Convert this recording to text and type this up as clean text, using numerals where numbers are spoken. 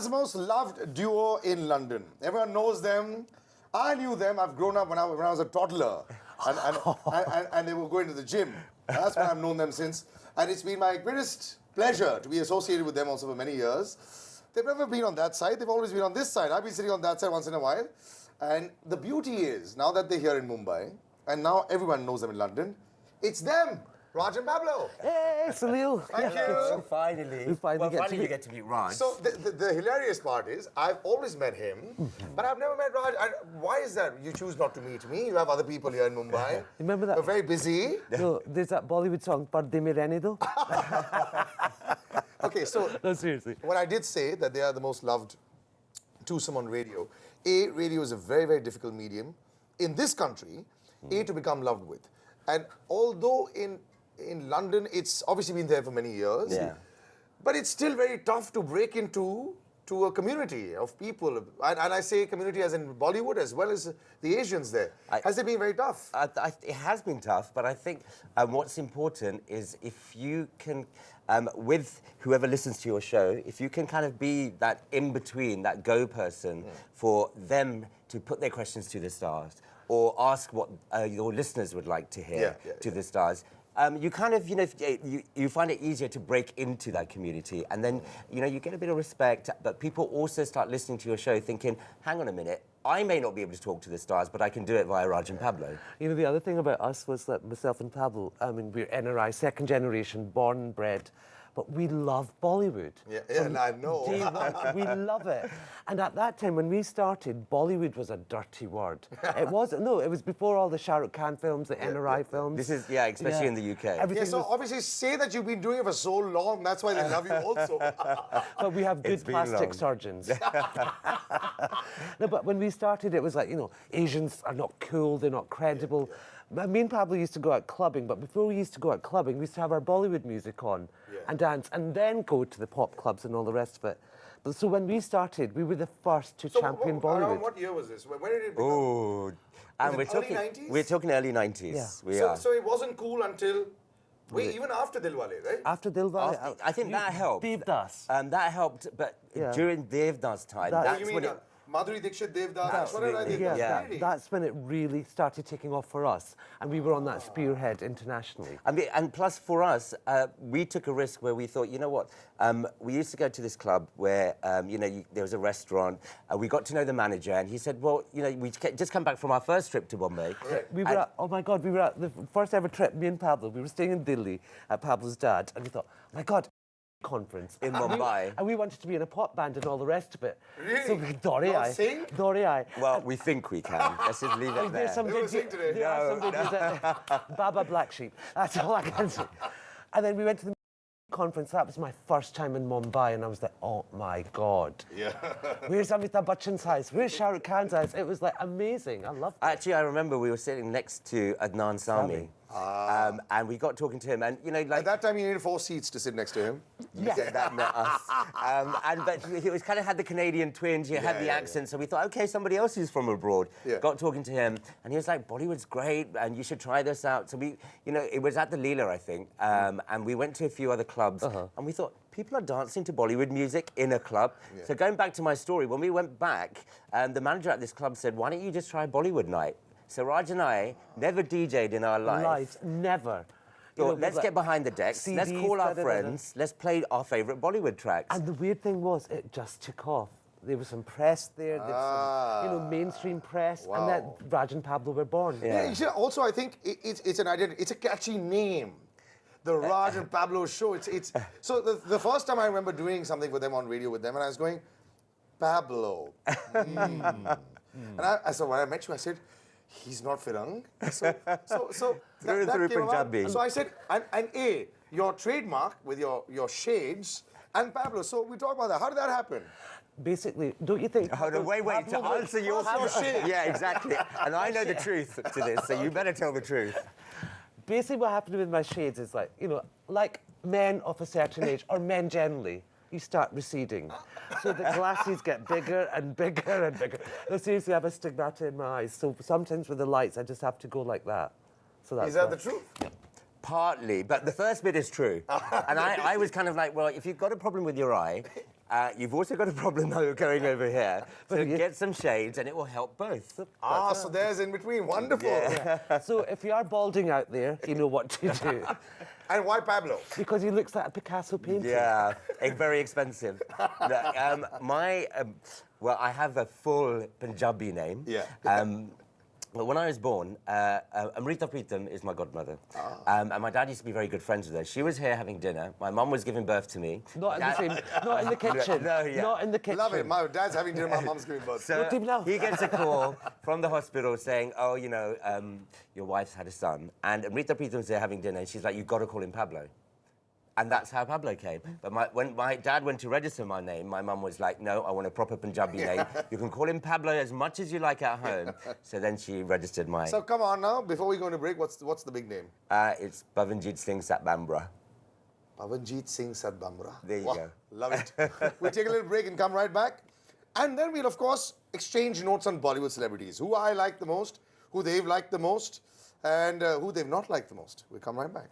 Perhaps the most loved duo in London. Everyone knows them. I knew them. I've grown up when I was a toddler. And they were going to the gym. That's why I've known them since. And it's been my greatest pleasure to be associated with them also for many years. They've never been on that side. They've always been on this side. I've been sitting on that side once in a while. And the beauty is, now that they're here in Mumbai, and now everyone knows them in London, it's them, Raj and Pablo. Hey, Salil. Thank you. Finally. We finally get to meet Raj. So the hilarious part is, I've always met him, but I've never met Raj. Why is that? You choose not to meet me. You have other people here in Mumbai. Remember that? We're very busy. No, there's that Bollywood song, Parde Mein Rehne Do. Okay, so No, seriously. when I did say that they are the most loved twosome on radio, radio is a very, very difficult medium in this country, to become loved with. And although in London, it's obviously been there for many years, but it's still very tough to break into a community of people. And I say community as in Bollywood as well as the Asians there. Has it been very tough? It has been tough, but I think what's important is if you can, with whoever listens to your show, if you can kind of be that in-between, that go person for them to put their questions to the stars or ask what your listeners would like to hear to the stars, you kind of, you find it easier to break into that community, and then, you get a bit of respect, but people also start listening to your show thinking, hang on a minute, I may not be able to talk to the stars, but I can do it via Raj and Pablo. The other thing about us was that myself and Pablo, we're NRI, second generation, born and bred, but we love Bollywood. Yeah, and I know. Day one, we love it. And at that time, when we started, Bollywood was a dirty word. It wasn't. No, it was before all the Shah Rukh Khan films, the NRI films. This is, especially in the UK. Everything So obviously say that you've been doing it for so long, that's why they love you also. But we have good It's been plastic long. surgeons. No, but when we started, it was like, Asians are not cool, they're not credible. Me and Pablo used to go out clubbing, but before we used to go out clubbing, we used to have our Bollywood music on and dance, and then go to the pop clubs and all the rest of it. But so when we started, we were the first to champion Bollywood. Around what year was this? When did it become? Oh, and Was it early 90s? we're talking early 90s. Yeah. We are. So it wasn't cool until, even after Dilwale, right? After Dilwale, I think that helped. Devdas. That helped, but during Devdas time, That- that's You mean when it... Madhuri Dixit, Devdas, Absolutely. Really? That's when it really started taking off for us, and we were on that spearhead internationally. I mean, and plus for us, we took a risk where we thought, you know what, we used to go to this club where, there was a restaurant, we got to know the manager, and he said, well, we just come back from our first trip to Bombay. Right. We were at, oh my God, we were at the first ever trip, me and Pablo, we were staying in Delhi at Pablo's dad, and we thought, oh my God, conference. In Mumbai. And we wanted to be in a pop band and all the rest of it. Really? So we Dori You all I. sing? Dori I. Well, we think we can. Let's just leave it there. There's some You wanna sing videos. today? There are some videos. Baba Black Sheep. That's all I can say. And then we went to the conference. That was my first time in Mumbai, and I was like, oh my God. Yeah. Where's Amitabh Bachchan's house? Where's Shah Rukh Khan's house? It was like amazing. I loved it. Actually, I remember we were sitting next to Adnan Sami, and we got talking to him, and At that time, you needed 4 seats to sit next to him. Yeah, that met us. But he was kind of had the Canadian twinge, he had the accent, so we thought, okay, somebody else who's from abroad. Yeah. Got talking to him, and he was like, Bollywood's great, and you should try this out. So we, it was at the Leela, I think, and we went to a few other clubs, and we thought, people are dancing to Bollywood music in a club. Yeah. So going back to my story, when we went back, the manager at this club said, why don't you just try Bollywood night? So Raj and I never DJ'd in our life. Never. Let's get behind the decks, CDs, let's call our friends, let's play our favourite Bollywood tracks. And the weird thing was, it just took off. There was some press there, there was some, mainstream press, and then Raj and Pablo were born. Yeah. Also, I think it's an identity. It's a catchy name. The Raj and Pablo show. So the first time I remember doing something for them on radio with them, and I was going, Pablo. And so when I met you, I said, he's not Firang. So that came Punjabi. So I said, and A, your trademark with your shades, and Pablo. So we talk about that. How did that happen? Basically, don't you think? Hold on, wait, to answer your shade. Yeah, exactly. And I know the truth to this, so you better tell the truth. Basically, what happened with my shades is like, like men of a certain age, or men generally, you start receding. So the glasses get bigger and bigger and bigger. No, seriously, I have a stigmata in my eyes. So sometimes with the lights, I just have to go like that. So that's Is that the truth? Partly, but the first bit is true. And I was kind of like, well, if you've got a problem with your eye, You've also got a problem though going over here. So you- get some shades and it will help both. So there's in between. Wonderful. So if you are balding out there, you know what to do. And why Pablo? Because he looks like a Picasso painting. Yeah, very expensive. No, well, I have a full Punjabi name. Yeah. But when I was born, Amrita Pritam is my godmother. And my dad used to be very good friends with her. She was here having dinner. My mum was giving birth to me. Not in the same, not in the kitchen. No, yeah. Not in the kitchen. Love it. My dad's having dinner, my mom's giving birth. So Not even now. he gets a call from the hospital saying, oh, you know, your wife's had a son. And Amrita Pritam's there having dinner, and she's like, you've got to call him Pablo. And that's how Pablo came. But when my dad went to register my name, my mum was like, no, I want a proper Punjabi name. You can call him Pablo as much as you like at home. So then she registered my... So come on now, before we go into break, what's the big name? It's Pavanjit Singh Satbambra. Pavanjit Singh Sadbamra. There you go. Love it. We'll take a little break and come right back. And then we'll, of course, exchange notes on Bollywood celebrities. Who I like the most, who they've liked the most, and who they've not liked the most. We'll come right back.